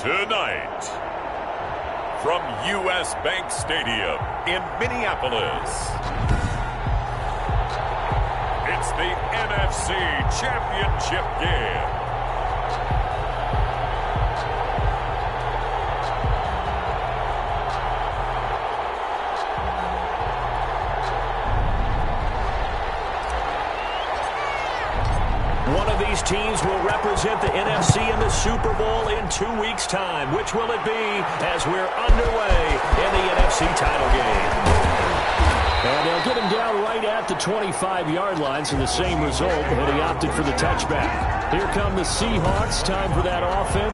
Tonight, from U.S. Bank Stadium in Minneapolis, it's the NFC Championship game. One of these teams will represent the NFC in the Super Bowl in 2 weeks' time. Which will it be as we're underway in the NFC title game? And they'll get him down right at the 25-yard line, so the same result, but he opted for the touchback. Here come the Seahawks. Time for that offense.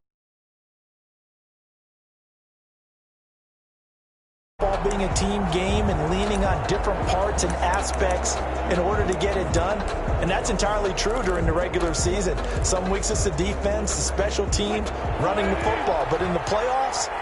Being a team game and leaning on different parts and aspects in order to get it done. And that's entirely true during the regular season. Some weeks it's the defense, the special teams, running the football. But in the playoffs,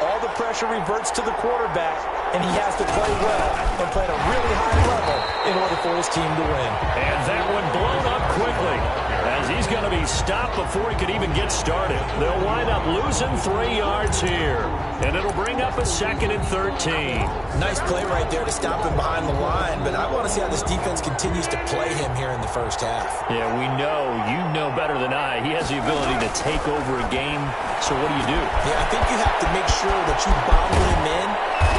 all the pressure reverts to the quarterback, and he has to play well and play at a really high level in order for his team to win. And that one blown up quickly, as he's going to be stopped before he could even get started. They'll wind up losing 3 yards here, and it'll bring up a 2nd and 13. Nice play right there to stop him behind the line, but I want to see how this defense continues to play him here in the first half. Yeah, we know, you know better than I, he has the ability to take over a game, so what do you do? Yeah, I think you have to make sure that you bottle him in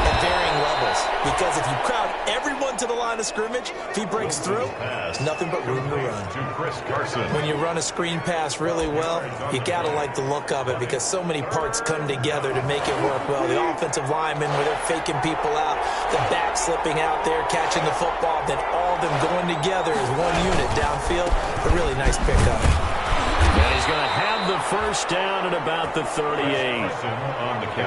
at varying levels, because if you crowd everyone to the line of scrimmage, if he breaks through, there's nothing but room to run. When you run a screen pass really well, you got to like the look of it, because so many parts come together to make it work well. The offensive linemen, where they're faking people out, the back slipping out there, catching the football, then all of them going together as one unit downfield. A really nice pickup. And he's going to have the first down at about the 38.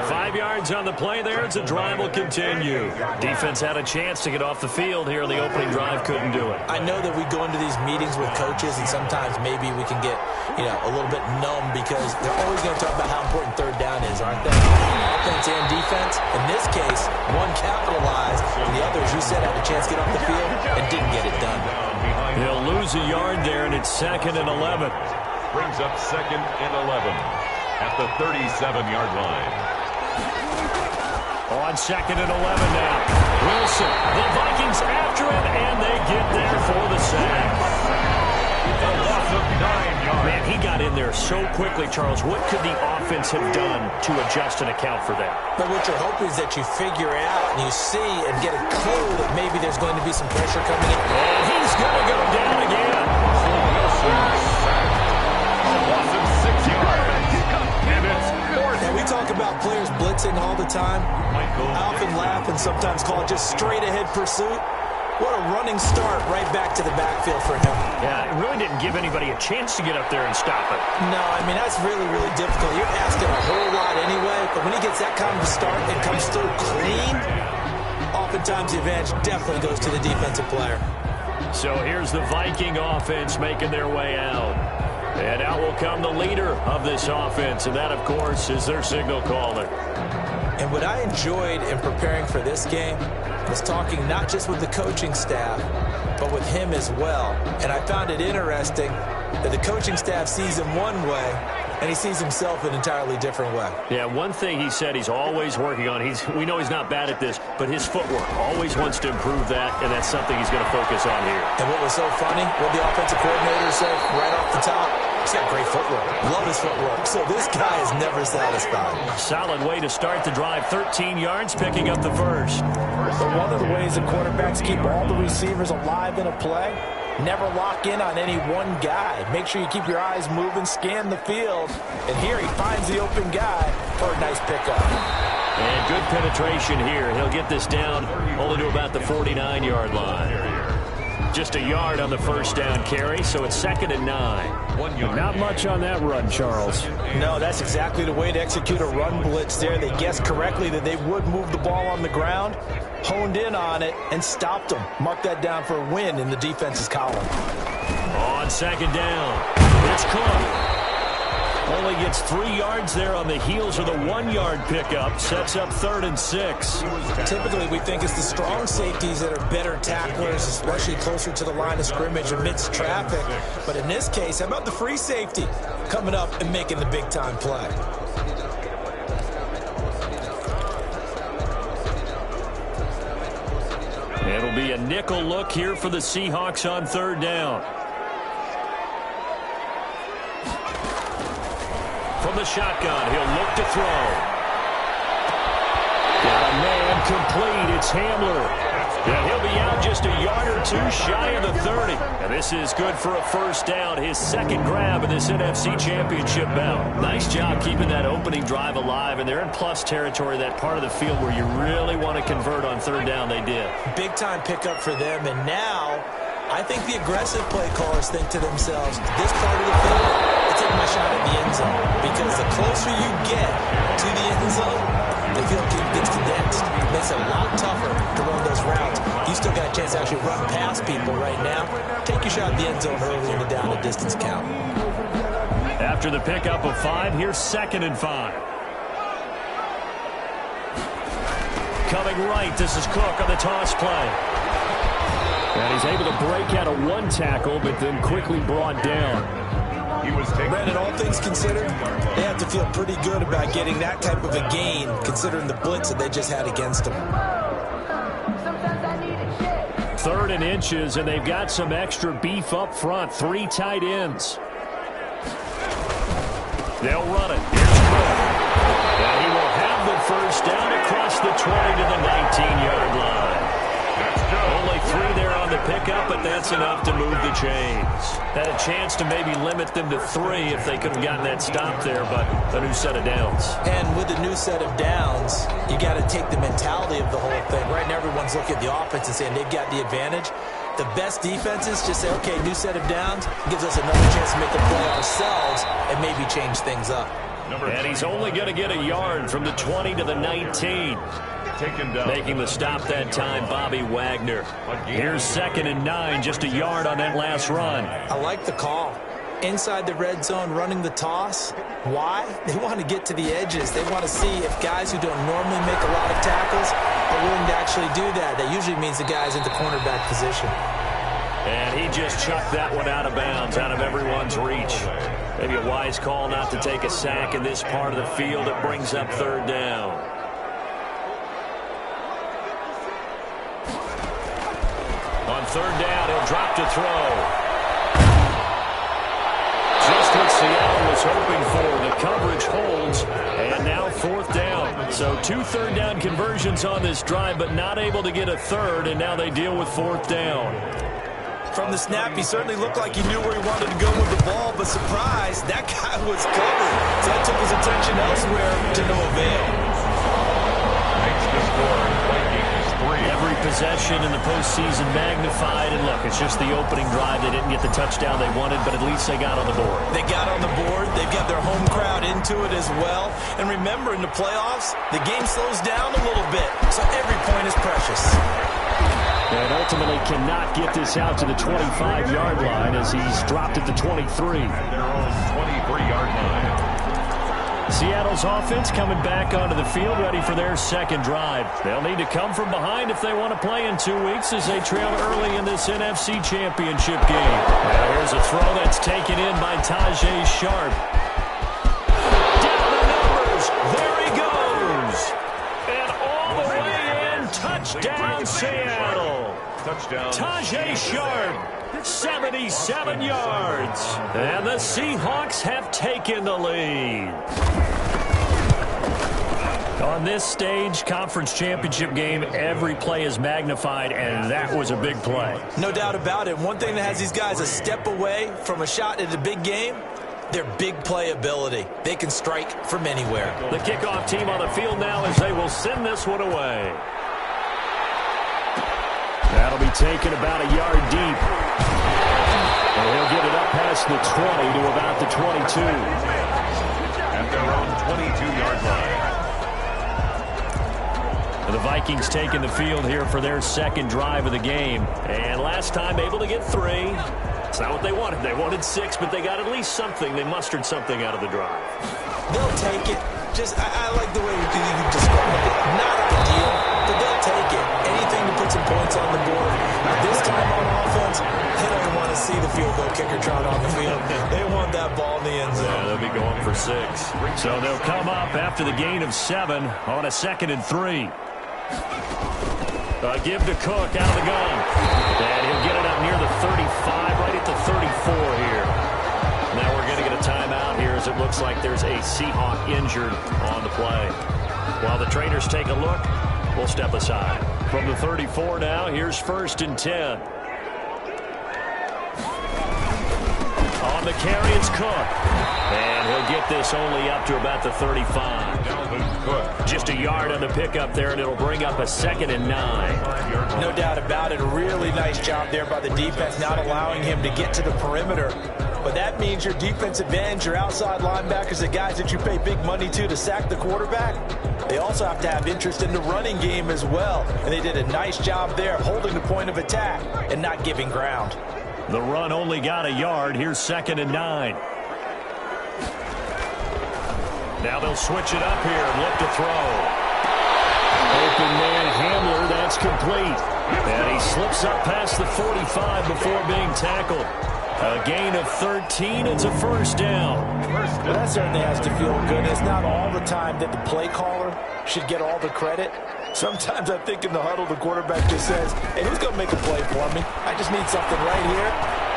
5 yards on the play there as the drive will continue. Defense had a chance to get off the field here in the opening drive, couldn't do it. I know that we go into these meetings with coaches, and sometimes maybe we can get, a little bit numb, because they're always going to talk about how important third down is, aren't they? Offense and defense. In this case, one capitalized, and the other, as you said, had a chance to get off the field and didn't get it done. He'll lose a yard there, and it's 2nd and 11. Brings up 2nd and 11 at the 37-yard line. On 2nd and 11 now. Wilson, the Vikings after him, and they get there for the sack. A loss of 9 yards. Man, he got in there so quickly, Charles. What could the offense have done to adjust and account for that? But what you're hoping is that you figure out and you see and get a clue that maybe there's going to be some pressure coming in. And he's going to go down again. And we talk about players blitzing all the time. I often laugh and sometimes call it just straight-ahead pursuit. What a running start right back to the backfield for him. Yeah, it really didn't give anybody a chance to get up there and stop it. No, I mean, that's really, really difficult. You're asking a whole lot anyway, but when he gets that kind of a start and comes through clean, oftentimes the advantage definitely goes to the defensive player. So here's the Viking offense making their way out. And out will come the leader of this offense, and that, of course, is their signal caller. And what I enjoyed in preparing for this game was talking not just with the coaching staff, but with him as well. And I found it interesting that the coaching staff sees him one way, and he sees himself an entirely different way. Yeah, one thing he said he's always working on, we know he's not bad at this, but his footwork, always wants to improve that, and that's something he's going to focus on here. And what was so funny, what the offensive coordinator said right off the top, he's got great footwork. Love his footwork. So this guy is never satisfied. Solid way to start the drive. 13 yards, picking up the first. But one of the ways that quarterbacks keep all the receivers alive in a play, never lock in on any one guy. Make sure you keep your eyes moving, scan the field. And here he finds the open guy for a nice pickup. And good penetration here. He'll get this down only to about the 49-yard line. Just a yard on the first down carry, so it's 2nd and 9. 1 yard. Not much on that run, Charles. No, that's exactly the way to execute a run blitz there. They guessed correctly that they would move the ball on the ground, honed in on it, and stopped them. Mark that down for a win in the defense's column. On 2nd down, it's Cook. Only gets 3 yards there on the heels of the 1-yard pickup. Sets up 3rd and 6. Typically, we think it's the strong safeties that are better tacklers, especially closer to the line of scrimmage amidst traffic. But in this case, how about the free safety coming up and making the big-time play? It'll be a nickel look here for the Seahawks on third down. From the shotgun, he'll look to throw. Got a man complete. It's Hamler. And he'll be out just a yard or two shy of the 30. And this is good for a first down. His second grab of this NFC Championship bout. Nice job keeping that opening drive alive. And they're in plus territory, that part of the field where you really want to convert on third down. They did. Big-time pickup for them. And now I think the aggressive play callers think to themselves, this part of the field, I take my shot at the end zone. Because the closer you get to the end zone, the field gets condensed. It makes it a lot tougher to run those routes. You still got a chance to actually run past people right now. Take your shot at the end zone early in the down and distance count. After the pickup of 5, here's 2nd and 5. Coming right, this is Cook on the toss play. And he's able to break out of one tackle, but then quickly brought down. Brandon, all things considered, they have to feel pretty good about getting that type of a gain, considering the blitz that they just had against them. 3rd and inches, and they've got some extra beef up front. 3 tight ends. They'll run it. Here's Cook. And he will have the first down across the 20 to the 19-yard line. Only 3 there on the pickup, but that's enough to move the chains. Had a chance to maybe limit them to 3 if they could have gotten that stop there, but a new set of downs. And with the new set of downs, you got to take the mentality of the whole thing. Right now, everyone's looking at the offense and saying they've got the advantage. The best defenses just say, okay, new set of downs, gives us another chance to make a play ourselves and maybe change things up. And he's only going to get a yard from the 20 to the 19. Making the stop that time, Bobby Wagner. Here's 2nd and 9, just a yard on that last run. I like the call. Inside the red zone, running the toss. Why? They want to get to the edges. They want to see if guys who don't normally make a lot of tackles are willing to actually do that. That usually means the guy's in the cornerback position. And he just chucked that one out of bounds, out of everyone's reach. Maybe a wise call not to take a sack in this part of the field. It brings up third down. On third down, he'll drop to throw. Just what Seattle was hoping for. The coverage holds, and now 4th down. So 2 third down conversions on this drive, but not able to get a third, and now they deal with 4th down. From the snap, he certainly looked like he knew where he wanted to go with the ball, but surprise, that guy was covered. So that took his attention elsewhere to no avail. Makes the score. Vikings 3. Every possession in the postseason magnified, and look, it's just the opening drive. They didn't get the touchdown they wanted, but at least they got on the board. They got on the board. They've got their home crowd into it as well. And remember, in the playoffs, the game slows down a little bit, so every point is precious. And ultimately cannot get this out to the 25-yard line as he's dropped at the 23. At their own 23-yard line. Seattle's offense coming back onto the field, ready for their second drive. They'll need to come from behind if they want to play in 2 weeks as they trail early in this NFC Championship game. Now here's a throw that's taken in by Tajay Sharp. Down the numbers. There he goes. And all the way in. Touchdown, Seattle. Touchdown. Tajay Sharp, 77 yards. And the Seahawks have taken the lead. On this stage, conference championship game, every play is magnified, and that was a big play. No doubt about it. One thing that has these guys a step away from a shot at a big game, their big play ability. They can strike from anywhere. The kickoff team on the field now as they will send this one away. That'll be taken about a yard deep. And he'll get it up past the 20 to about the 22. At their own 22-yard line. The Vikings taking the field here for their second drive of the game. And last time able to get 3. It's not what they wanted. They wanted 6, but they got at least something. They mustered something out of the drive. They'll take it. I like the way you described it. Not a deal, but they'll take it. Anything to put some points on the board. This time on offense, they don't want to see the field goal kicker trot on the field. They want that ball in the end zone. Yeah, they'll be going for 6. So they'll come up after the gain of 7 on a 2nd and 3. Give to Cook out of the gun. And he'll get it up near the 35, right at the 34 here. Now we're going to get a timeout here as it looks like there's a Seahawk injured on the play. While the trainers take a look, we'll step aside. From the 34 now, here's 1st and 10. On the carry, it's Cook. And he'll get this only up to about the 35. Just a yard on the pickup there, and it'll bring up a 2nd and 9. No doubt about it. A really nice job there by the defense, not allowing him to get to the perimeter. But that means your defensive ends, your outside linebackers, the guys that you pay big money to sack the quarterback, they also have to have interest in the running game as well. And they did a nice job there of holding the point of attack and not giving ground. The run only got a yard. Here's 2nd and 9. Now they'll switch it up here and look to throw. Open man Hamler, that's complete. And he slips up past the 45 before being tackled. A gain of 13. It's a 1st down. Well, that certainly has to feel good. It's not all the time that the play caller should get all the credit. Sometimes I think in the huddle, the quarterback just says, hey, who's going to make a play for me? I just need something right here.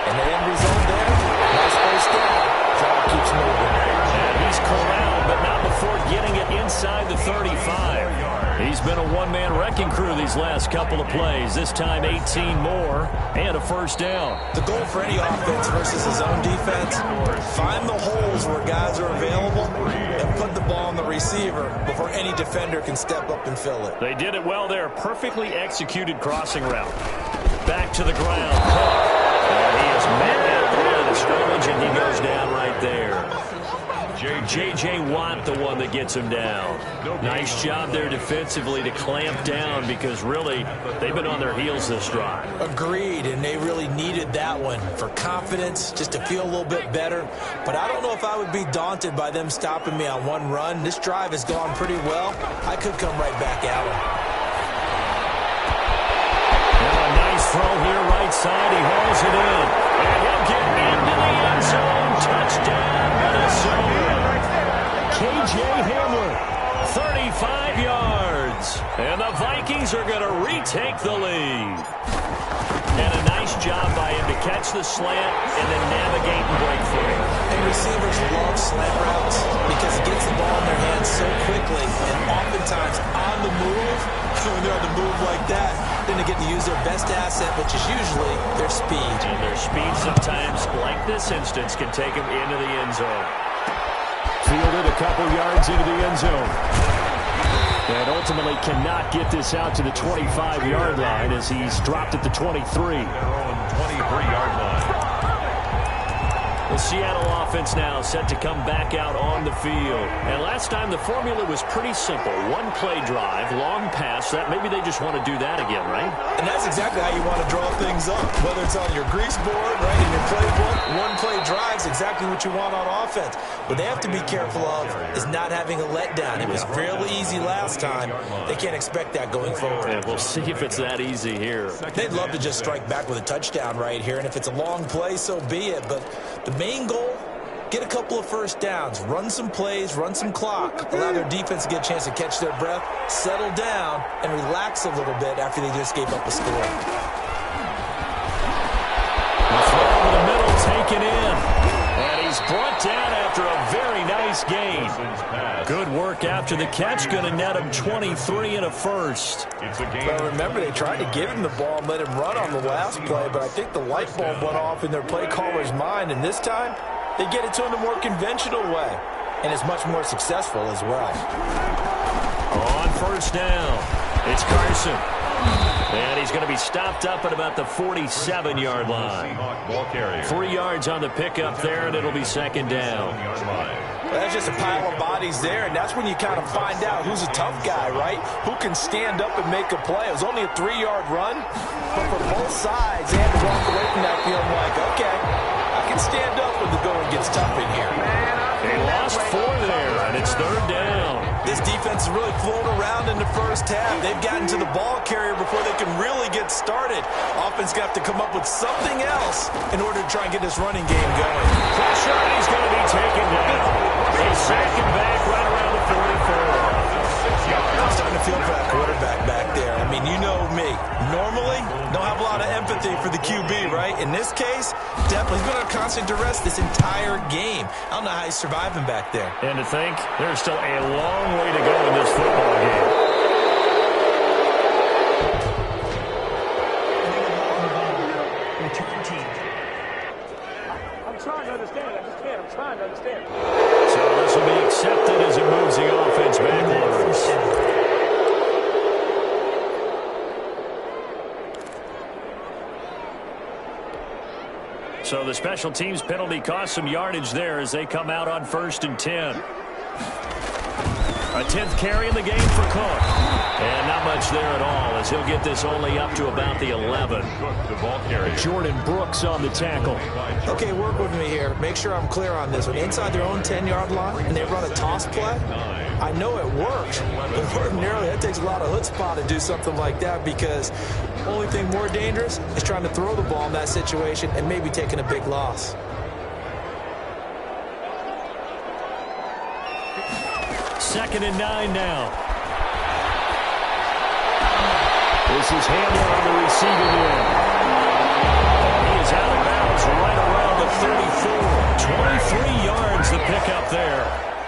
And the end result there, nice 1st down. Ball keeps moving. And he's corralled, but not before getting it inside the 35. He's been a one-man wrecking crew these last couple of plays. This time 18 more and a 1st down. The goal for any offense versus his own defense, find the holes where guys are available and put the ball on the receiver before any defender can step up and fill it. They did it well there. Perfectly executed crossing route. Back to the ground. And he is met at the line of scrimmage, and he goes down right there. J.J. Watt, the one that gets him down. Nice job there defensively to clamp down because, really, they've been on their heels this drive. Agreed, and they really needed that one for confidence, just to feel a little bit better. But I don't know if I would be daunted by them stopping me on one run. This drive has gone pretty well. I could come right back at him. And a nice throw here right side. He hauls it in. And he'll get into the end zone. Touchdown, Minnesota. K.J. Hamler, 35 yards. And the Vikings are going to retake the lead. And a nice job by him to catch the slant and then navigate and break free. And receivers love slant routes because it gets the ball in their hands so quickly and oftentimes on the move. When they're on the move like that, then they get to use their best asset, which is usually their speed. And their speed sometimes, like this instance, can take them into the end zone. Fielded a couple yards into the end zone. And ultimately cannot get this out to the 25-yard line as he's dropped at the 23. Their own 23-yard line. The Seattle offense now set to come back out on the field. And last time the formula was pretty simple. One play drive, long pass. That maybe they just want to do that again, right? And that's exactly how you want to draw things up. Whether it's on your grease board, right, in your playbook, one play drive is exactly what you want on offense. What they have to be careful of is not having a letdown. It was fairly easy last time. They can't expect that going forward. And we'll see if it's that easy here. They'd love to just strike back with a touchdown right here. And if it's a long play, so be it. But the main goal, get a couple of 1st downs, run some plays, run some clock, allow their defense to get a chance to catch their breath, settle down, and relax a little bit after they just gave up a score. The throw over the middle, taken in. And he's brought down after a very nice gain. Good work after the catch, going to net him 23 and a 1st. Well, remember, they tried to give him the ball and let him run on the last play, but I think the light bulb went off in their play caller's mind, and this time, they get it to him the more conventional way, and it's much more successful as well. On 1st down, it's Carson. And he's going to be stopped up at about the 47-yard line. 3 yards on the pickup there, and it'll be 2nd down. Well, that's just a pile of bodies there, and that's when you kind of find out who's a tough guy, right? Who can stand up and make a play. It was only a 3-yard run, but for both sides, they had to walk away from that feeling like, okay, I can stand up when the going gets tough in here. They lost 4 there, and it's 3rd down. This defense is really flown around in the first half. They've gotten to the ball carrier before they can really get started. Offense going to have to come up with something else in order to try and get this running game going. Pressure, and he's going to be taken down. They sack him back right around the 44. I'm starting to feel for that quarterback back there. I mean, you know me. constant duress this entire game. I don't know how he's surviving back there. And to think, there's still a long way to go in this football game. Return team. I'm trying to understand. I just can't. I'm trying to understand. So this will be accepted as it moves the offense backwards. So the special teams penalty cost some yardage there as they come out on 1st and 10. A 10th carry in the game for Cook. And not much there at all as he'll get this only up to about the 11. Cook, the ball carrier. Jordan Brooks on the tackle. Okay, work with me here. Make sure I'm clear on this one. Inside their own 10-yard line and they run a toss play, I know it works, but ordinarily that takes a lot of chutzpah to do something like that because the only thing more dangerous is trying to throw the ball in that situation and maybe taking a big loss. Second and 9 now. This is Hamler on the receiving end. He is out of bounds right around the 34. 23 yards the pickup there.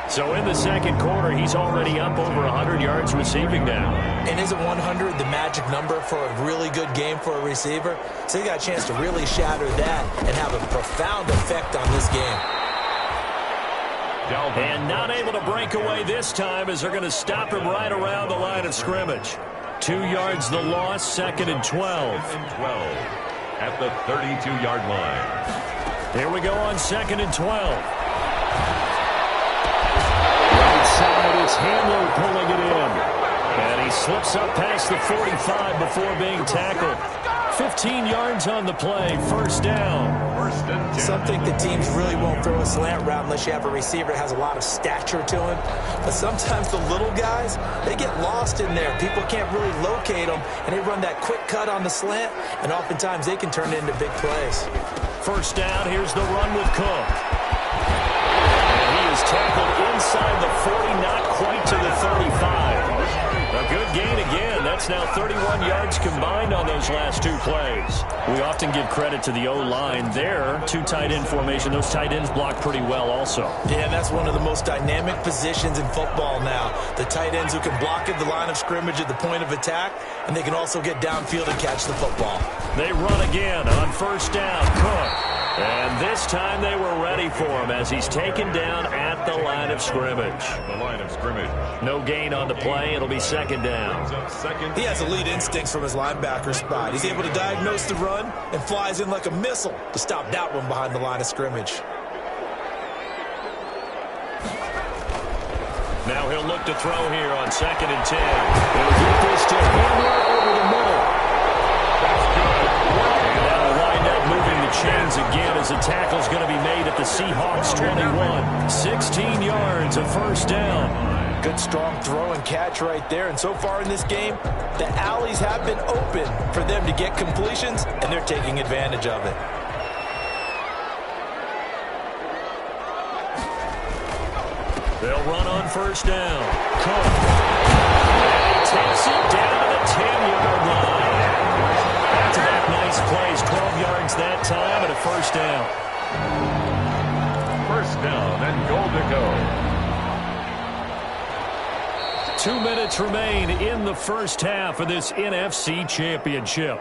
So in the second quarter, he's already up over 100 yards receiving now. And isn't 100 the magic number for a really good game for a receiver? So he got a chance to really shatter that and have a profound effect on this game. And not able to break away this time as they're going to stop him right around the line of scrimmage. 2 yards the loss, 2nd and 12. At the 32-yard line. Here we go on 2nd and 12. Right side, it's Hamler pulling it in. And he slips up past the 45 before being tackled. 15 yards on the play, 1st down. Some think the teams really won't throw a slant route unless you have a receiver that has a lot of stature to him. But sometimes the little guys, they get lost in there. People can't really locate them, and they run that quick cut on the slant, and oftentimes they can turn it into big plays. 1st down, here's the run with Cook. And he is tackled inside the 40, not quite to the 35. A good gain again. That's now 31 yards combined on those last 2 plays. We often give credit to the O-line there. 2 tight end formation. Those tight ends block pretty well also. Yeah, that's one of the most dynamic positions in football now. The tight ends who can block at the line of scrimmage at the point of attack, and they can also get downfield and catch the football. They run again on 1st down. Cook. And this time they were ready for him as he's taken down at the line of scrimmage. No gain on the play. It'll be 2nd down. He has elite instincts from his linebacker spot. He's able to diagnose the run and flies in like a missile to stop that one behind the line of scrimmage. Now he'll look to throw here on 2nd and 10. He'll get this to Hamler over the middle. And that'll wind up moving the chains again as the tackle's going to be made at the Seahawks 21. 16 yards, a 1st down. Good strong throw and catch right there. And so far in this game, the alleys have been open for them to get completions, and they're taking advantage of it. They'll run on 1st down. Cook. And he takes it down to the 10-yard line. Back-to-back nice plays. 12 yards that time and a 1st down. 1st down and goal to go. 2 minutes remain in the 1st half of this NFC Championship.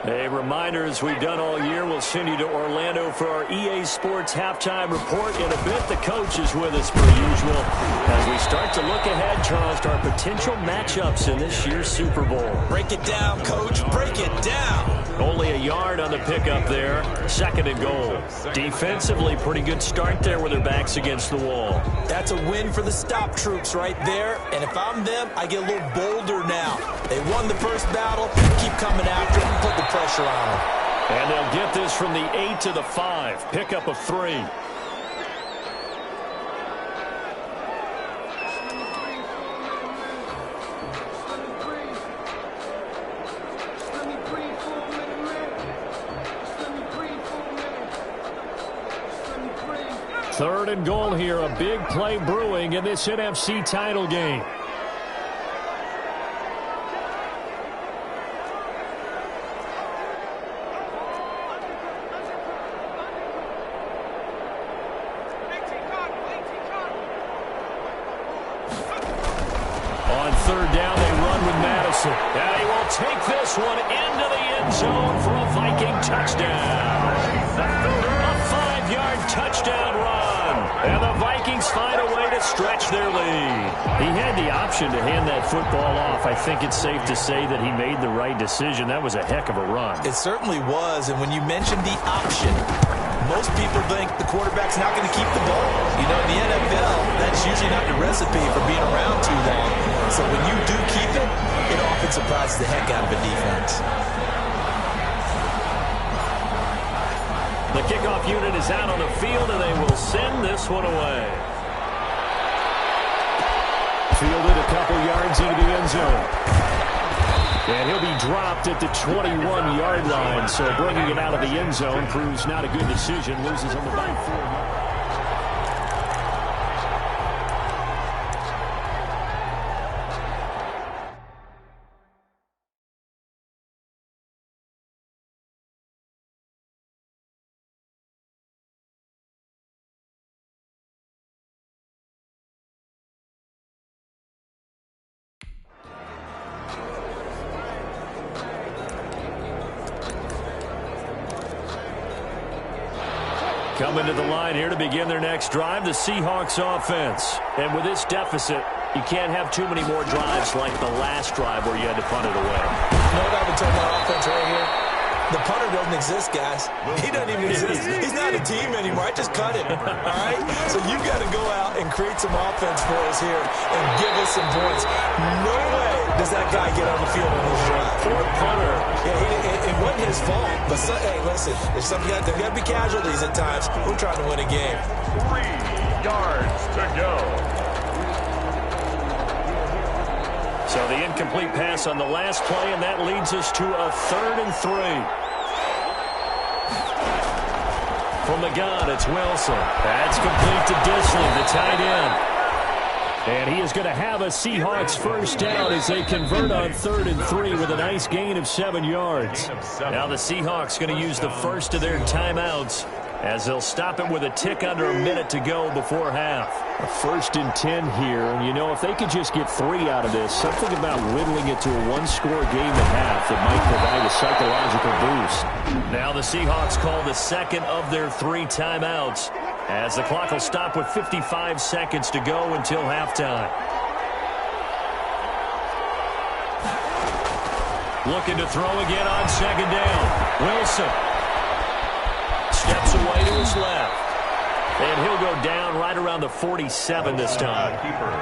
A reminder, as we've done all year, we'll send you to Orlando for our EA Sports halftime report. In a bit, the coach is with us per usual as we start to look ahead, Charles, to our potential matchups in this year's Super Bowl. Break it down, Coach. Break it down. Only a yard on the pickup there. 2nd and goal. Defensively, pretty good start there with their backs against the wall. That's a win for the stop troops right there. And if I'm them, I get a little bolder now. They won the first battle. Keep coming after them. Put the pressure on them. And they'll get this from the 8 to the 5. Pickup of 3. Third and goal here, a big play brewing in this NFC title game. third down, they run with Madison. And he will take this one into the end zone for a Viking touchdown. A 5-yard touchdown run. And the Vikings find a way to stretch their lead. He had the option to hand that football off. I think it's safe to say that he made the right decision. That was a heck of a run. It certainly was. And when you mentioned the option, most people think the quarterback's not going to keep the ball. You know, in the NFL, that's usually not the recipe for being around too long. So when you do keep it, it often surprises the heck out of a defense. The kickoff unit is out on the field, and they will send this one away. Fielded a couple yards into the end zone. And he'll be dropped at the 21-yard line. So bringing it out of the end zone proves not a good decision. Loses on the back 4 yards. Coming to the line here to begin their next drive, the Seahawks offense. And with this deficit, you can't have too many more drives like the last drive where you had to punt it away. You know what I would tell my offense right here? The punter doesn't exist, guys. He doesn't even exist. He's not a team anymore. I just cut him, all right? So you've got to go out and create some offense for us here and give us some points. No way does that guy get on the field on this drive. Poor punter. Yeah, it wasn't his fault. But, hey, listen, there's got to be casualties at times. We're trying to win a game. 3 yards to go. So the incomplete pass on the last play, and that leads us to a 3rd and 3. From the gun, it's Wilson. That's complete to Disley, the tight end. And he is going to have a Seahawks first down as they convert on 3rd and 3 with a nice gain of 7 yards. Now the Seahawks going to use the first of their timeouts as they'll stop it with a tick under a minute to go before half. A 1st and 10 here, and you know, if they could just get 3 out of this, something about whittling it to a 1-score game at half that might provide a psychological boost. Now the Seahawks call the second of their 3 timeouts as the clock will stop with 55 seconds to go until halftime. Looking to throw again on 2nd down. Wilson steps away to his left. And he'll go down right around the 47 this time.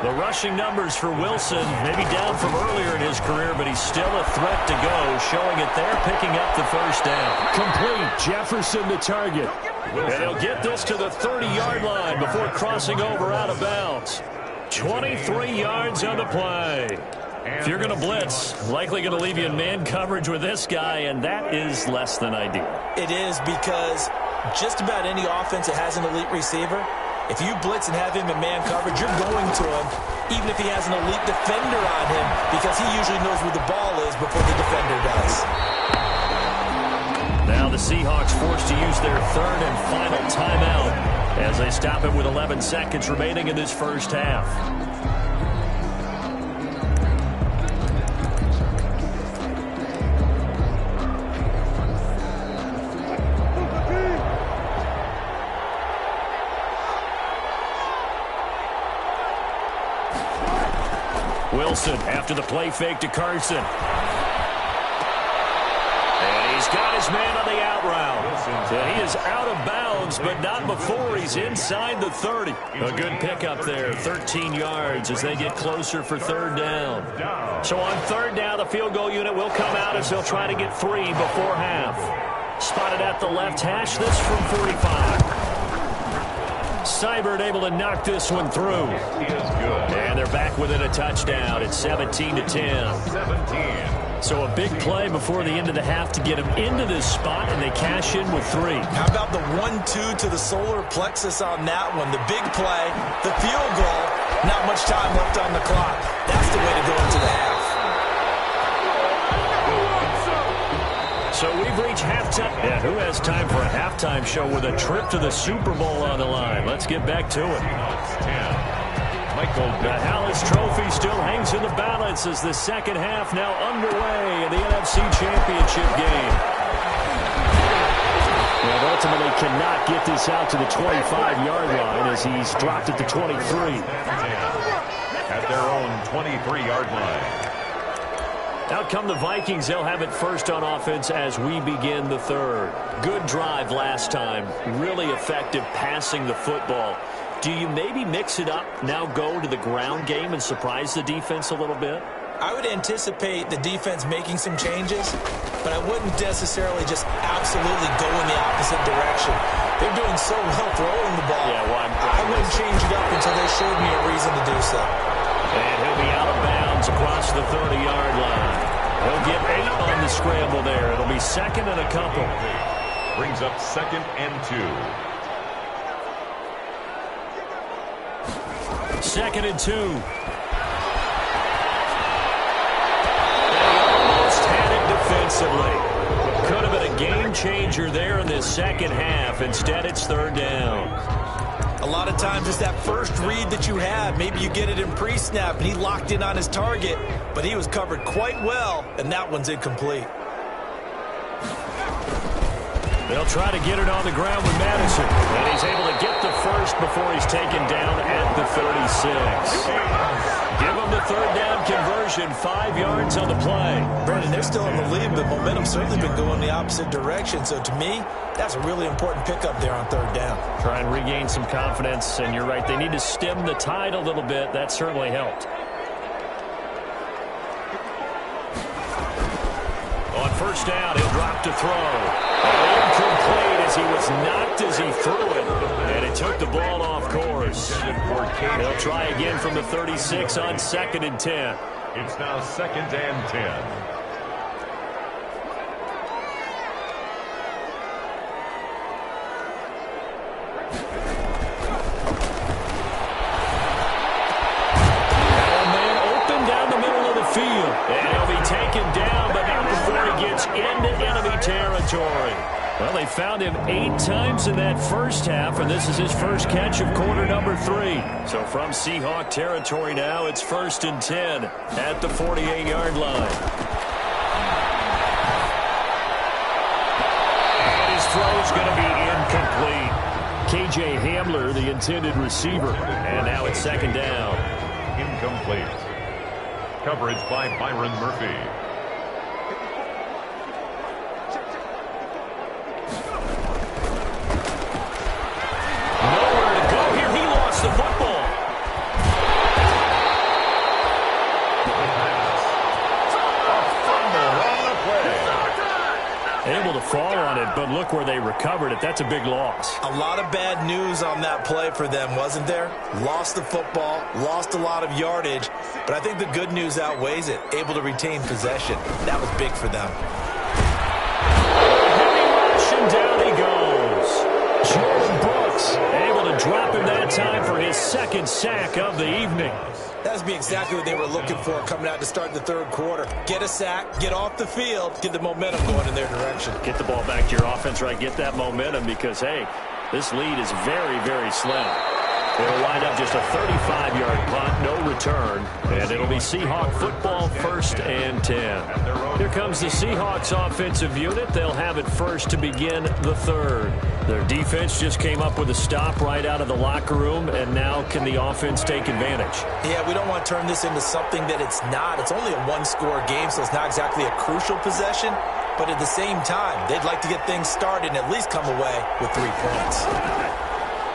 The rushing numbers for Wilson maybe down from earlier in his career, but he's still a threat to go, showing it there, picking up the first down. Complete. Jefferson the target. And he'll get this to the 30-yard line before crossing over out of bounds. 23 yards on the play. If you're going to blitz, likely going to leave you in man coverage with this guy, and that is less than ideal. It is, because just about any offense that has an elite receiver, if you blitz and have him in man coverage, you're going to him, even if he has an elite defender on him, because he usually knows where the ball is before the defender does. Now the Seahawks forced to use their 3rd and final timeout as they stop it with 11 seconds remaining in this first half. Wilson after the play fake to Carson. And he's got his man on the out route. And he is out of bounds, but not before he's inside the 30. A good pickup there, 13 yards as they get closer for 3rd down. So on 3rd down, the field goal unit will come out as they'll try to get 3 before half. Spotted at the left hash, this from 45. Seibert able to knock this one through. He is good. And they're back within a touchdown. It's 17-10. 17. So a big play before the end of the half to get them into this spot, and they cash in with 3. How about the 1-2 to the solar plexus on that one? The big play, the field goal, not much time left on the clock. That's the way to go into the half. So we've reached halftime. Yeah, who has time for a halftime show with a trip to the Super Bowl on the line? Let's get back to it. The Hallis Trophy still hangs in the balance as the second half now underway in the NFC Championship game. Well, ultimately cannot get this out to the 25-yard line as he's dropped at the 23. At their own 23-yard line. Out come the Vikings. They'll have it first on offense as we begin the third. Good drive last time. Really effective passing the football. Do you maybe mix it up, now go to the ground game and surprise the defense a little bit? I would anticipate the defense making some changes, but I wouldn't necessarily just absolutely go in the opposite direction. They're doing so well throwing the ball. Yeah, well, I wouldn't change it up until they showed me a reason to do so. And he'll be out of bounds across the 30-yard line. He'll get 8 on the scramble there. It'll be second and a couple. Brings up 2nd and 2. 2nd and 2. They almost had it defensively. Could have been a game changer there in this second half. Instead, it's third down. A lot of times it's that first read that you have. Maybe you get it in pre-snap and he locked in on his target, but he was covered quite well, and that one's incomplete. They'll try to get it on the ground with Madison, and he's able to get the first before he's taken down at the 36. Give him the third down conversion, 5 yards on the play. Brandon, they're still in the lead, but momentum's certainly been going the opposite direction. So to me, that's a really important pickup there on third down. Try and regain some confidence, and you're right, they need to stem the tide a little bit. That certainly helped. On first down, he'll drop to throw. Incomplete as he was knocked as he threw it, and it took the ball off course. They'll try again from the 36 on 2nd and 10. It's now 2nd and 10. And he'll be taken down, but not before he gets into enemy territory. Well, they found him 8 times in that first half, and this is his first catch of quarter number 3. So from Seahawk territory now, it's 1st and 10 at the 48-yard line. And his throw is going to be incomplete. K.J. Hamler, the intended receiver. And now it's 2nd down. Incomplete. Coverage by Byron Murphy. Nowhere to go here. He lost the football. A fumble on the play. Able to fall on it, but look where they recovered it. That's a big loss. A lot of bad news on that play for them, wasn't there? Lost the football, lost a lot of yardage, but I think the good news outweighs it. Able to retain possession. That was big for them. Heavy rush, and down he goes. Jordan Brooks able to drop him that time for his 2nd sack of the evening. That would be exactly what they were looking for coming out to start the third quarter. Get a sack, get off the field, get the momentum going in their direction. Get the ball back to your offense, right? Get that momentum because, hey, this lead is very, very slim. It'll wind up just a 35-yard punt, no return, and it'll be Seahawk football, 1st and 10. Here comes the Seahawks offensive unit. They'll have it first to begin the third. Their defense just came up with a stop right out of the locker room, and now can the offense take advantage? Yeah, we don't want to turn this into something that it's not. It's only a one-score game, so it's not exactly a crucial possession. But at the same time, they'd like to get things started and at least come away with 3 points.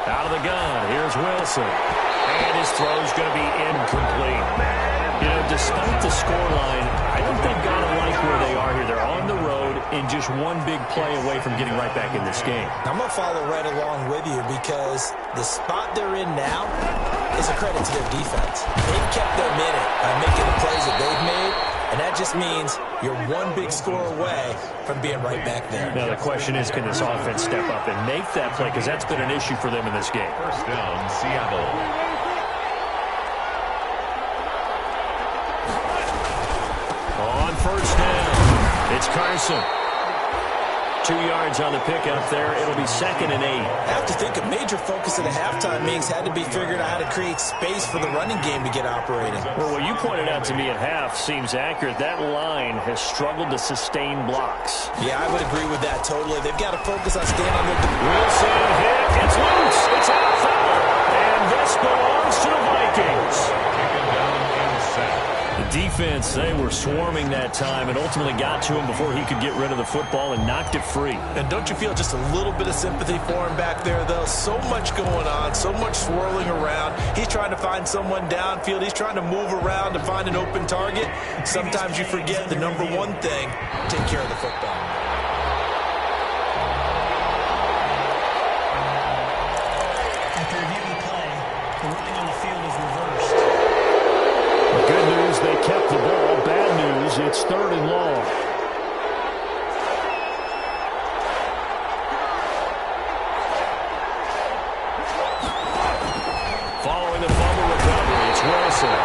Out of the gun, here's Wilson. And his throw's going to be incomplete. You know, despite the scoreline, I think they've got to like where they are here. They're on the road and just one big play away from getting right back in this game. I'm going to follow right along with you because the spot they're in now is a credit to their defense. They've kept their minute by making the plays that they've made, and that just means you're one big score away from being right back there. Now, the question is, can this offense step up and make that play? Because that's been an issue for them in this game. 1st down, Seattle. On 1st down, it's Carson. 2 yards on the pickup there. It'll be 2nd and 8. I have to think a major focus of the halftime meetings had to be figuring out how to create space for the running game to get operating. Well, what you pointed out to me at half seems accurate. That line has struggled to sustain blocks. Yeah, I would agree with that totally. They've got to focus on staying on their... Wilson hit. It's loose. It's out of foul. And this belongs to the Vikings. The defense, they were swarming that time and ultimately got to him before he could get rid of the football and knocked it free. And don't you feel just a little bit of sympathy for him back there, though? So much going on, so much swirling around. He's trying to find someone downfield. He's trying to move around to find an open target. Sometimes you forget the number one thing, take care of the football. After reviewing the play, the running on the field is reversed. Good news, they kept the ball. Bad news, it's 3rd and long. Following the fumble recovery, it's Wilson.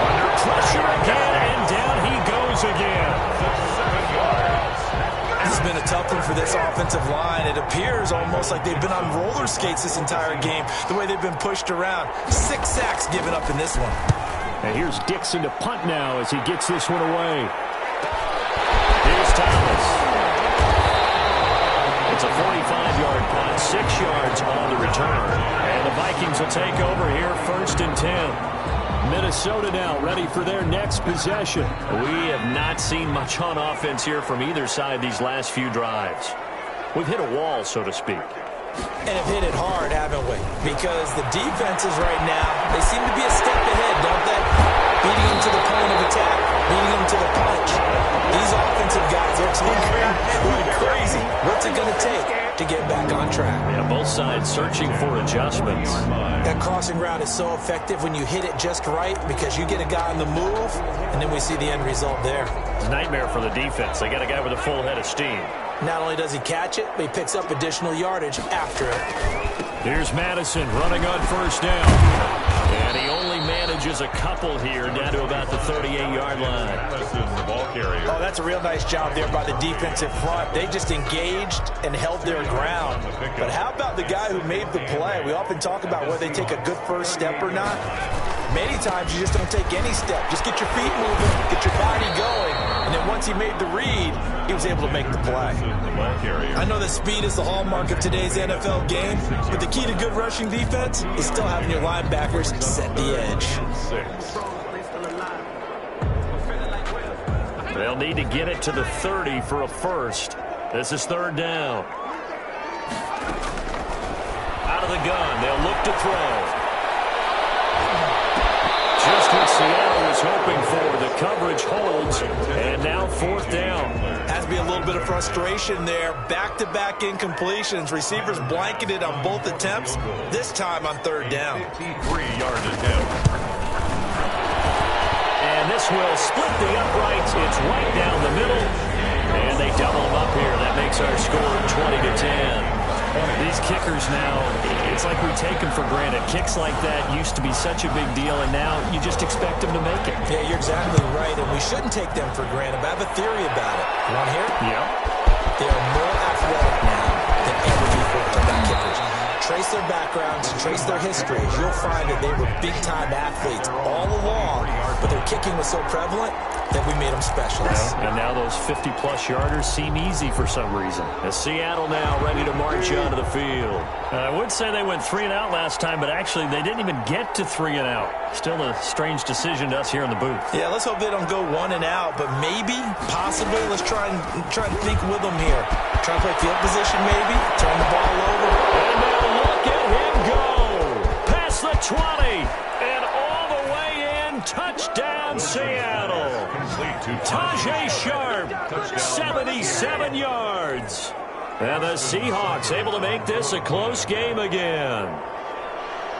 Under pressure again, and down he goes again. 7 yards. This has been a tough one for this offensive line. It appears almost like they've been on roller skates this entire game, the way they've been pushed around. 6 sacks given up in this one. And here's Dixon to punt now as he gets this one away. Here's Thomas. It's a 45-yard punt, 6 yards on the return. And the Vikings will take over here, 1st and 10. Minnesota now ready for their next possession. We have not seen much on offense here from either side these last few drives. We've hit a wall, so to speak. And have hit it hard, haven't we? Because the defenses right now, they seem to be a step ahead, don't they? Beating them to the point of attack, beating them to the punch. These offensive guys are going crazy. What's it going to take to get back on track? Yeah, both sides searching for adjustments. That crossing route is so effective when you hit it just right because you get a guy on the move, and then we see the end result there. It's a nightmare for the defense. They got a guy with a full head of steam. Not only does he catch it, but he picks up additional yardage after it. Here's Madison running on 1st down. And he only manages a couple here down to about the 38-yard line. Oh, that's a real nice job there by the defensive front. They just engaged and held their ground. But how about the guy who made the play? We often talk about whether they take a good first step or not. Many times you just don't take any step. Just get your feet moving, get your body going. And then once he made the read, he was able to make the play. I know that speed is the hallmark of today's NFL game, but the key to good rushing defense is still having your linebackers set the edge. They'll need to get it to the 30 for a first. This is 3rd down. Out of the gun, they'll look to throw. Just what Seattle was hoping for. The coverage holds, and now 4th down. Has to be a little bit of frustration there. Back-to-back incompletions. Receivers blanketed on both attempts, this time on 3rd down. 53-yard attempt. And this will split the uprights. It's right down the middle. And they double them up here. That makes our score 20-10. These kickers now, it's like we take them for granted. Kicks like that used to be such a big deal, and now you just expect them to make it. Yeah, you're exactly right, and we shouldn't take them for granted. But I have a theory about it. You want to hear it? Yeah. They are more athletic now than ever before. Talk about kickers. Trace their backgrounds, trace their histories. You'll find that they were big-time athletes all along, but their kicking was so prevalent that we made them specialists. And now those 50-plus yarders seem easy for some reason. As Seattle now ready to march onto the field. I would say they went 3 and out last time, but actually they didn't even get to 3 and out. Still a strange decision to us here in the booth. Yeah, let's hope they don't go 1 and out, but maybe, possibly, let's try and think with them here. Try and play field position maybe, turn the ball over. And now look at him go. Past the 20 and all the way in. Touchdown, Seattle. Tajay Sharp, 77 yards. And the Seahawks able to make this a close game again.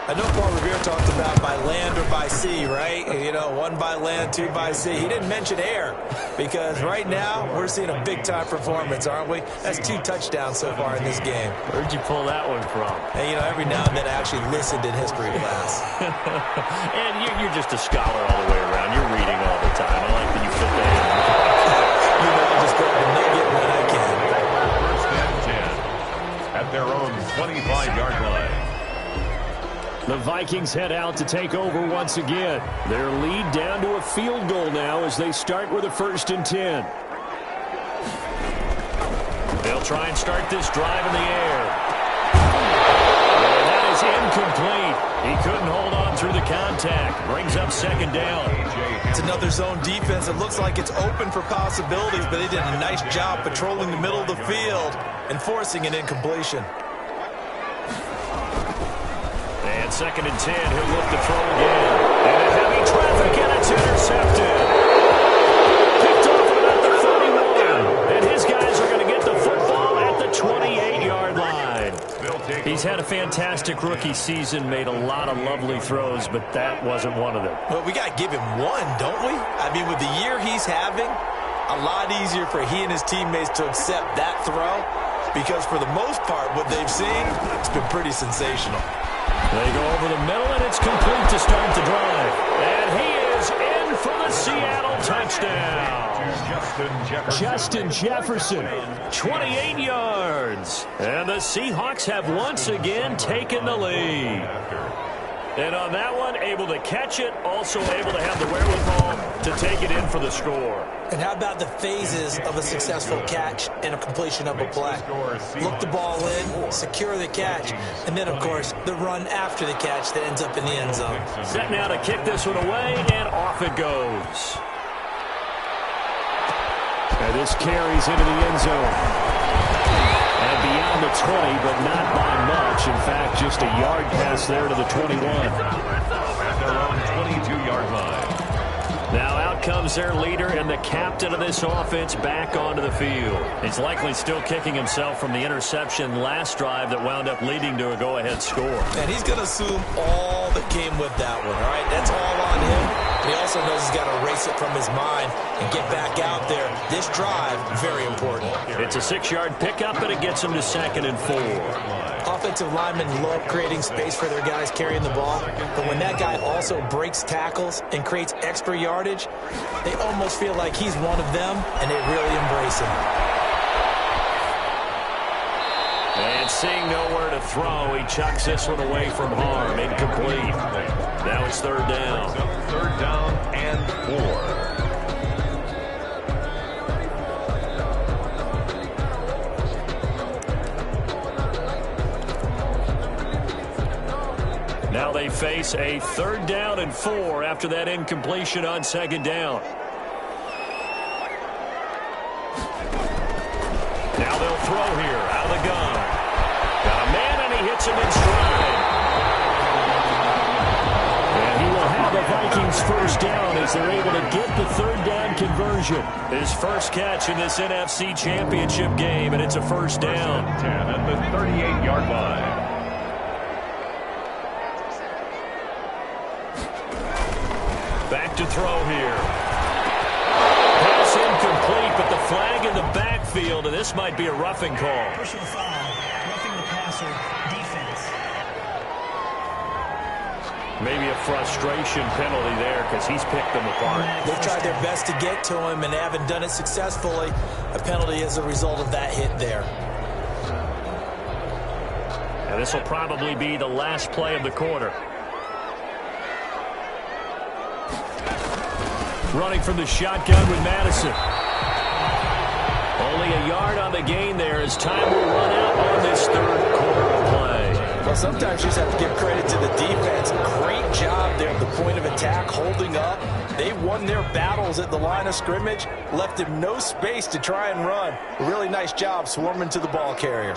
I know Paul Revere talked about by land or by sea, right? You know, 1 by land, 2 by sea. He didn't mention air because right now we're seeing a big-time performance, aren't we? That's 2 touchdowns so far in this game. Where'd you pull that one from? And, you know, every now and then I actually listened in history class. And you're just a scholar all the way around. You're reading all the time. I like that you fit that in. You know, I'll just grab a nugget when I can. at their own 25-yard line. The Vikings head out to take over once again. Their lead down to a field goal now as they start with a 1st and 10. They'll try and start this drive in the air. And that is incomplete. He couldn't hold on through the contact. Brings up 2nd down. It's another zone defense. It looks like it's open for possibilities, but they did a nice job patrolling the middle of the field and forcing an incompletion. And 2nd and 10, he'll look to throw again. And a heavy traffic, and it's intercepted. Picked off about the 31. And his guys are going to get the football at the 28-yard line. He's had a fantastic rookie season, made a lot of lovely throws, but that wasn't one of them. Well, we got to give him one, don't we? I mean, with the year he's having, a lot easier for he and his teammates to accept that throw because for the most part, what they've seen, it's been pretty sensational. They go over the middle, and it's complete to start the drive. And he is in for the Seattle touchdown. Justin Jefferson, 28 yards. And the Seahawks have once again taken the lead. And on that one, able to catch it, also able to have the wherewithal to take it in for the score. And how about the phases of a successful catch and a completion of a play? Look the ball in, secure the catch, and then, of course, the run after the catch that ends up in the end zone. Set now to kick this one away, and off it goes. And this carries into the end zone. And beyond the 20, but not by much. In fact, just a yard pass there to the 21. At their own 22-yard line. Now out comes their leader and the captain of this offense back onto the field. He's likely still kicking himself from the interception last drive that wound up leading to a go-ahead score. And he's going to assume all that came with that one, all right? That's all on him. But he also knows he's got to erase it from his mind and get back out there. This drive, very important. It's a 6-yard pickup, and it gets him to 2nd and 4. Offensive linemen love creating space for their guys carrying the ball, but when that guy also breaks tackles and creates extra yardage, they almost feel like he's one of them, and they really embrace him. And seeing nowhere to throw, he chucks this one away from harm. Incomplete. Now it's 3rd down. 3rd down and 4. Now they face a 3rd down and 4 after that incompletion on 2nd down. Now they'll throw here out of the gun. Got a man, and he hits him in stride. And he will have the Vikings 1st down as they're able to get the 3rd down conversion. His first catch in this NFC Championship game, and it's a 1st down. 10 at the 38-yard line. Back to throw here. Pass incomplete, but the flag in the backfield, and this might be a roughing call. Personal foul, roughing the passer, defense. Maybe a frustration penalty there because he's picked them apart. They've tried their best to get to him, and they haven't done it successfully. A penalty as a result of that hit there. And this will probably be the last play of the quarter. Running from the shotgun with Madison. Only a yard on the gain there as time will run out on this 3rd quarter of play. Well, sometimes you just have to give credit to the defense. Great job there at the point of attack, holding up. They won their battles at the line of scrimmage, left him no space to try and run. A really nice job swarming to the ball carrier.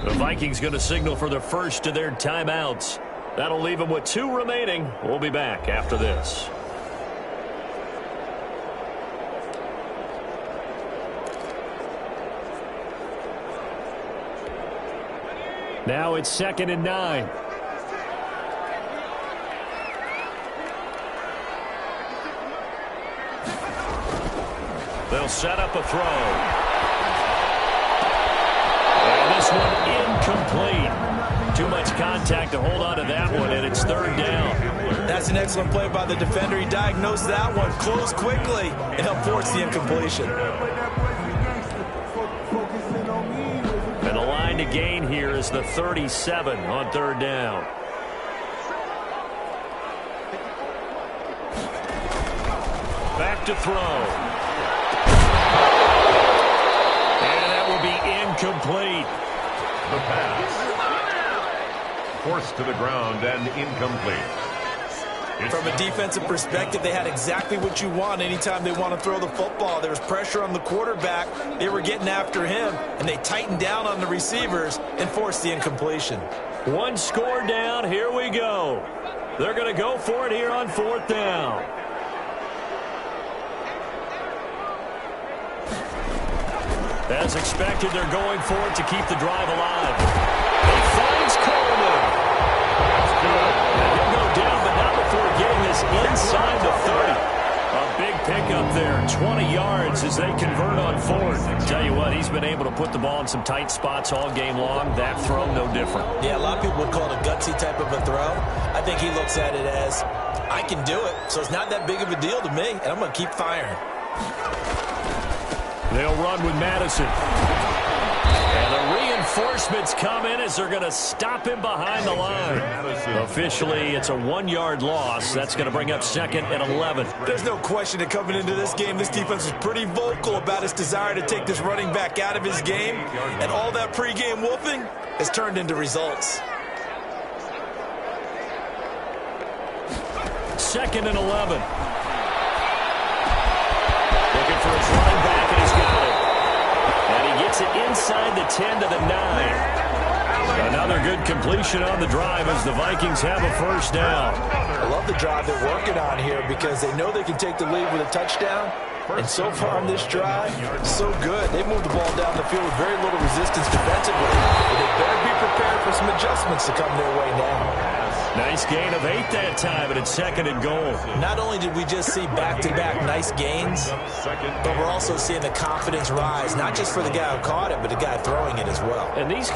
The Vikings going to signal for the first of their timeouts. That'll leave them with 2 remaining. We'll be back after this. Now it's 2nd and 9. They'll set up a throw. And this one incomplete. Too much contact to hold on to that one, and it's third down. That's an excellent play by the defender. He diagnosed that one, closed quickly, and helped force the incompletion. And the line to gain here is the 37 on third down. Back to throw. And that will be incomplete. The pass. Forced to the ground and incomplete. From a defensive perspective, they had exactly what you want anytime they want to throw the football. There was pressure on the quarterback. They were getting after him, and they tightened down on the receivers and forced the incompletion. One score down. Here we go. They're going to go for it here on fourth down. As expected, they're going for it to keep the drive alive. He finds Coleman. Now he'll go down, but not before getting this inside the 30. A big pickup there, 20 yards as they convert on fourth. Tell you what, he's been able to put the ball in some tight spots all game long. That throw, no different. Yeah, a lot of people would call it a gutsy type of a throw. I think he looks at it as, I can do it, so it's not that big of a deal to me, and I'm going to keep firing. They'll run with Madison. And the reinforcements come in as they're going to stop him behind the line. Officially, it's a 1-yard loss. That's going to bring up second and 11. There's no question that coming into this game, this defense is pretty vocal about its desire to take this running back out of his game. And all that pregame whooping has turned into results. Second and 11. Looking for his running back, and he's got it. And he gets it inside the 10 to the 9. Another good completion on the drive as the Vikings have a first down. I love the drive they're working on here because they know they can take the lead with a touchdown. And so far on this drive, so good. They moved the ball down the field with very little resistance defensively. But they better be prepared for some adjustments to come their way now. Nice gain of 8 that time, and it's second and goal. Not only did we just see back-to-back nice gains, but we're also seeing the confidence rise, not just for the guy who caught it, but the guy throwing it as well. And these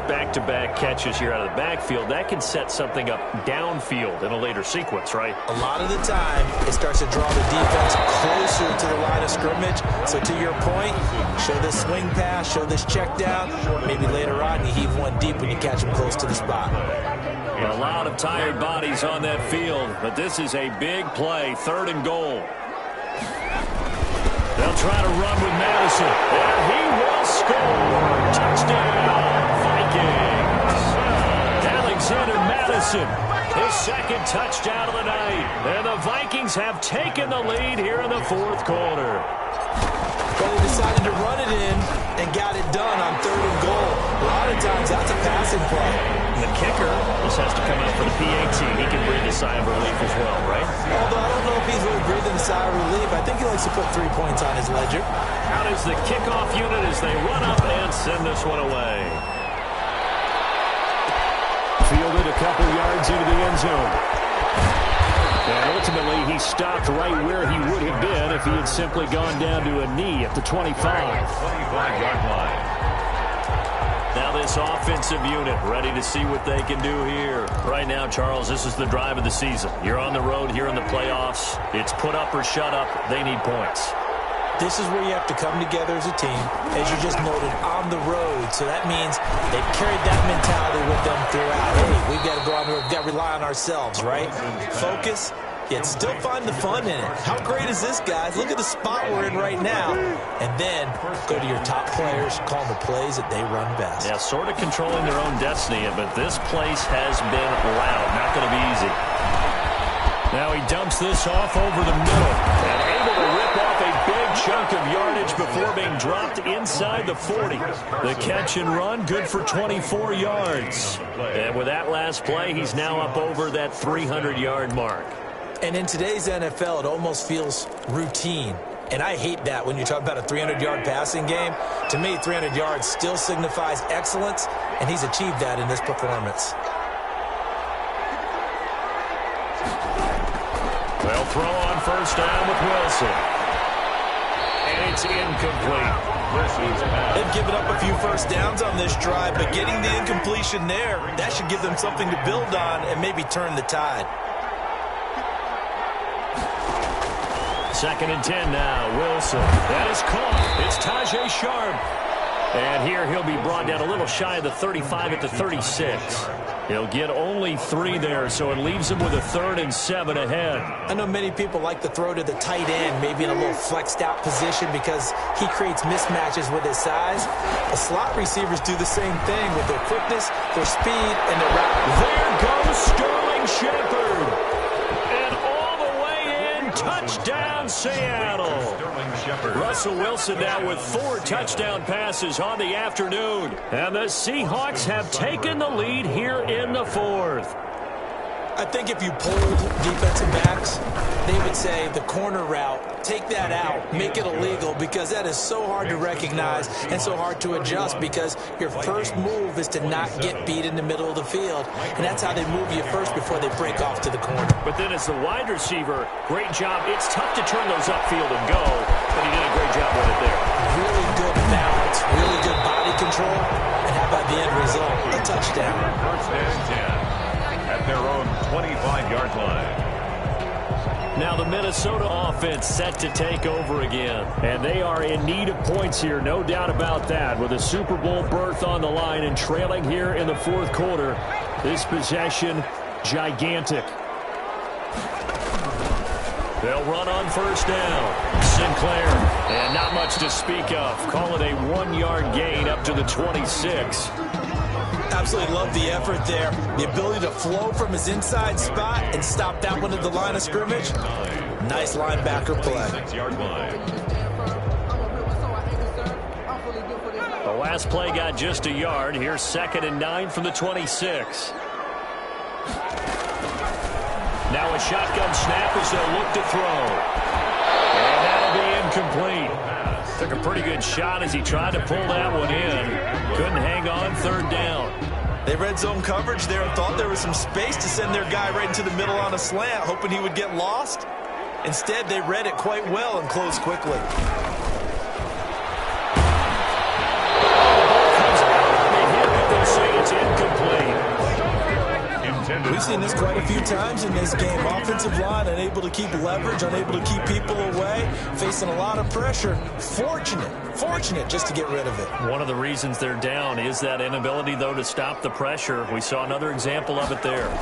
back-to-back catches here out of the backfield, that can set something up downfield in a later sequence, right? A lot of the time, it starts to draw the defense closer to the line of scrimmage. So to your point, show this swing pass, show this check down. Maybe later on you heave one deep when you catch them close to the spot. A lot of tired bodies on that field, but this is a big play, third and goal. They'll try to run with Madison, and he will score. Touchdown, Vikings. Alexander Madison, his second touchdown of the night. And the Vikings have taken the lead here in the fourth quarter. Well, they decided to run it in and got it done on third and goal. A lot of times that's a passing play. And the kicker just has to come out for the PAT. He can breathe a sigh of relief as well, right? Although I don't know if he's really breathing a sigh of relief. I think he likes to put 3 points on his ledger. Out is the kickoff unit as they run up and send this one away. Fielded a couple yards into the end zone. And ultimately, he stopped right where he would have been if he had simply gone down to a knee at the 25. 25-yard line. Now this offensive unit ready to see what they can do here. Right now, Charles, this is the drive of the season. You're on the road here in the playoffs. It's put up or shut up. They need points. This is where you have to come together as a team, as you just noted, on the road. So that means they've carried that mentality with them throughout. Hey, we've got to go on the road. We've got to rely on ourselves, right? Focus, yet still find the fun in it. How great is this, guys? Look at the spot we're in right now. And then go to your top players, call the plays that they run best. Yeah, sort of controlling their own destiny, but this place has been loud. Not going to be easy. Now he dumps this off over the middle and able to rip off a big chunk of yardage before being dropped inside the 40. The catch and run, good for 24 yards. And with that last play, he's now up over that 300-yard mark. And in today's NFL, it almost feels routine. And I hate that when you talk about a 300-yard passing game. To me, 300 yards still signifies excellence, and he's achieved that in this performance. They'll throw on first down with Wilson. And It's incomplete. They've given up a few first downs on this drive, but getting the incompletion there, that should give them something to build on and maybe turn the tide. 2nd and 10 now. Wilson. That is caught. It's Tajay Sharp. And here he'll be brought down a little shy of the 35 at the 36. He'll get only 3 there, so it leaves him with a 3rd and 7 ahead. I know many people like to throw to the tight end, maybe in a little flexed out position because he creates mismatches with his size. The slot receivers do the same thing with their quickness, their speed, and their route. There goes Sterling Shepard. And all the way in, touchdown Seattle. Russell Wilson now with 4 touchdown passes on the afternoon. And the Seahawks have taken the lead here in the 4th. I think if you polled defensive backs, they would say the corner route, take that out, make it illegal, because that is so hard to recognize and so hard to adjust because your first move is to not get beat in the middle of the field. And that's how they move you first before they break off to the corner. But then as the wide receiver, great job. It's tough to turn those upfield and go, but he did a great job with it there. Really good balance, really good body control, and how about the end result? A touchdown. 1st and 10 at their own 25-yard line. Now the Minnesota offense set to take over again. And they are in need of points here, no doubt about that. With a Super Bowl berth on the line and trailing here in the 4th quarter. This possession, gigantic. They'll run on 1st down. Sinclair, and not much to speak of. Call it a 1-yard gain up to the 26. Absolutely love the effort there. The ability to flow from his inside spot and stop that one at the line of scrimmage. Nice linebacker play. 6-yard line. The last play got just a yard. Here's 2nd and 9 from the 26. Now a shotgun snap as they'll look to throw. And that'll be incomplete. Took a pretty good shot as he tried to pull that one in. Couldn't hang on 3rd down. They read zone coverage there and thought there was some space to send their guy right into the middle on a slant, hoping he would get lost. Instead, they read it quite well and closed quickly. Comes out on the hit, but they'll say it's incomplete. We've seen this quite a few times in this game. Offensive line unable to keep leverage, unable to keep people away, facing a lot of pressure. Fortunate just to get rid of it. One of the reasons they're down is that inability, though, to stop the pressure. We saw another example of it there. They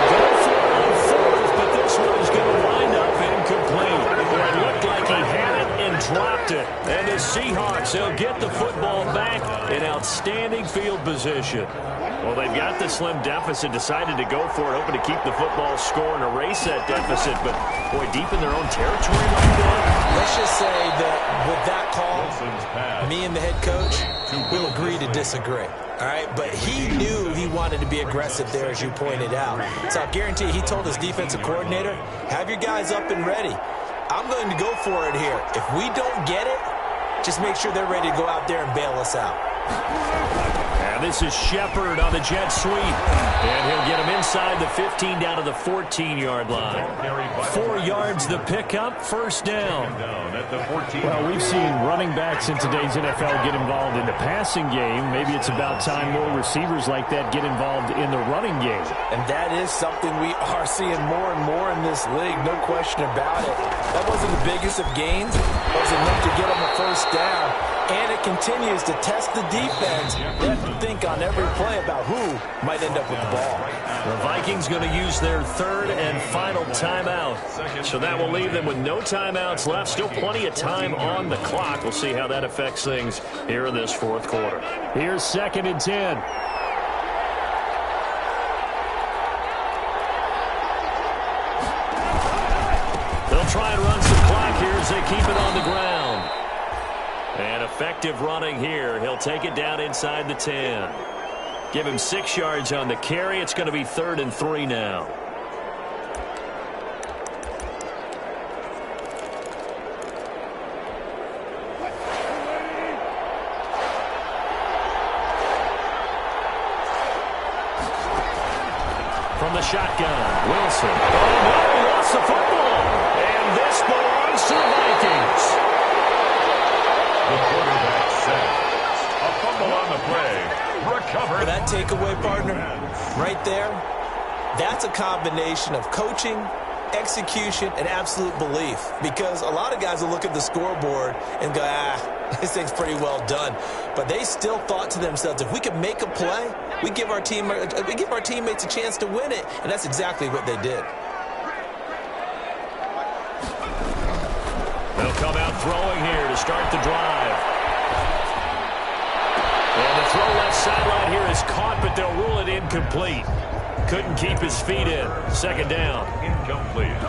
go for it on 4th, but this one is going to wind up incomplete. It looked like he had it and dropped it. And the Seahawks, they'll get the football back in outstanding field position. Well, they've got the slim deficit, decided to go for it, hoping to keep the football score and erase that deficit. But, boy, deep in their own territory like that. Let's just say that with that call, me and the head coach will agree to disagree. All right, but he knew he wanted to be aggressive there, as you pointed out. So I guarantee he told his defensive coordinator, have your guys up and ready. I'm going to go for it here. If we don't get it, just make sure they're ready to go out there and bail us out. And this is Shepard on the jet sweep. And he'll get him inside the 15 down to the 14-yard line. 4 yards the pickup, 1st down. Well, we've seen running backs in today's NFL get involved in the passing game. Maybe it's about time more receivers like that get involved in the running game. And that is something we are seeing more and more in this league, no question about it. That wasn't the biggest of gains. It was enough to get them a 1st down. And it continues to test the defense. They have to think on every play about who might end up with the ball. The Vikings going to use their 3rd and final timeout. So that will leave them with no timeouts left. Still plenty of time on the clock. We'll see how that affects things here in this 4th quarter. Here's 2nd and 10. They'll try and run some clock here as they keep it on the ground. And effective running here. He'll take it down inside the 10. Give him 6 yards on the carry. It's going to be 3rd and 3 now. From the shotgun, Wilson. Oh, no, he lost the football. partner, right there, that's a combination of coaching, execution, and absolute belief. Because a lot of guys will look at the scoreboard and go, this thing's pretty well done. But they still thought to themselves, if we could make a play, we give our teammates a chance to win it. And that's exactly what they did. They'll come out throwing here to start the drive. And the throw left sideline here is caught, but they'll rule it incomplete. Couldn't keep his feet in. Second down. Incomplete.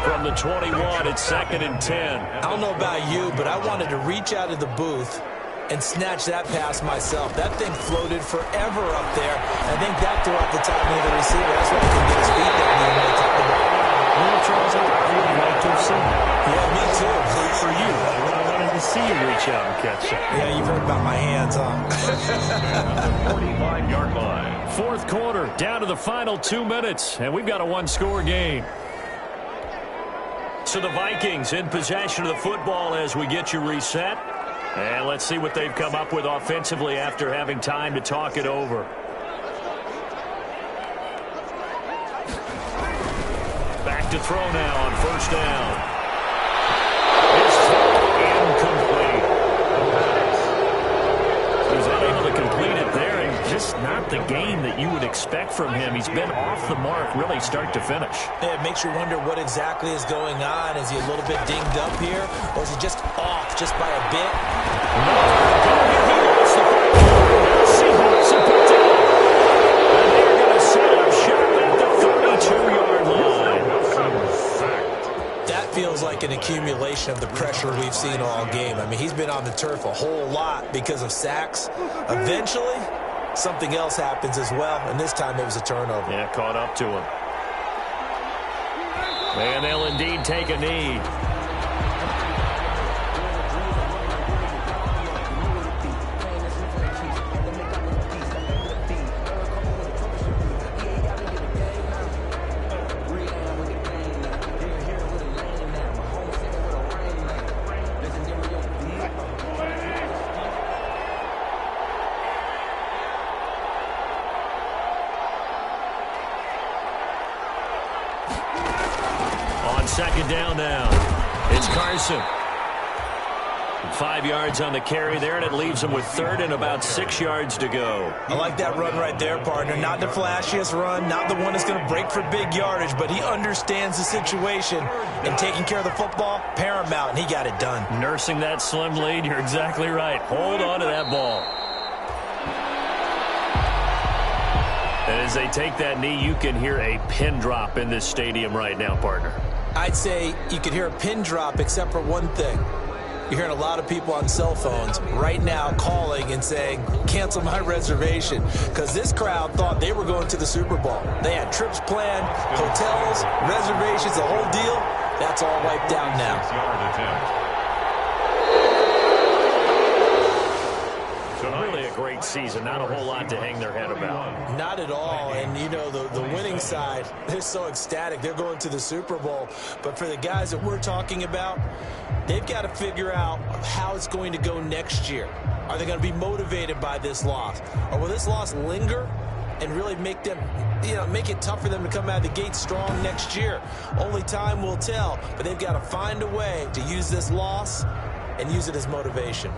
From the 21, it's 2nd and 10. I don't know about you, but I wanted to reach out of the booth and snatch that pass myself. That thing floated forever up there. I think that threw off the timing of the receiver. That's why he couldn't get his feet down there when they talked about it. Charles, I would like to have seen that. Yeah, me too. For you, I wanted to see you reach out and catch that. Yeah, you've heard about my hands, huh? 45-yard line. Fourth quarter, down to the final 2 minutes, and we've got a one-score game. So the Vikings in possession of the football as we get you reset. And let's see what they've come up with offensively after having time to talk it over. Back to throw now on first down. His throw incomplete. He was unable to complete it there, and just not the game that you would expect from him. He's been off the mark really start to finish. Yeah, it makes you wonder what exactly is going on. Is he a little bit dinged up here, or is he just off just by a bit? No, he lost the ball. Seahawks are put down. And they're going to set up shop at the 32-yard line. That feels like an accumulation of the pressure we've seen all game. I mean, he's been on the turf a whole lot because of sacks. Eventually, something else happens as well, and this time it was a turnover. Yeah, caught up to him. And they'll indeed take a knee. Second down now. It's Carson. 5 yards on the carry there, and it leaves him with third and about 6 yards to go. I like that run right there, partner. Not the flashiest run, not the one that's going to break for big yardage, but he understands the situation, and taking care of the football, paramount, and he got it done. Nursing that slim lead, you're exactly right. Hold on to that ball. And as they take that knee, you can hear a pin drop in this stadium right now, partner. I'd say you could hear a pin drop except for one thing. You're hearing a lot of people on cell phones right now calling and saying, cancel my reservation, because this crowd thought they were going to the Super Bowl. They had trips planned, hotels, reservations, the whole deal. That's all wiped out now. 6-yard attempt. Really a great season. Not a whole lot to hang their head about. Not at all. And, you know, the winning side, they're so ecstatic. They're going to the Super Bowl. But for the guys that we're talking about, they've got to figure out how it's going to go next year. Are they going to be motivated by this loss? Or will this loss linger and really make them, make it tough for them to come out of the gate strong next year? Only time will tell. But they've got to find a way to use this loss and use it as motivation.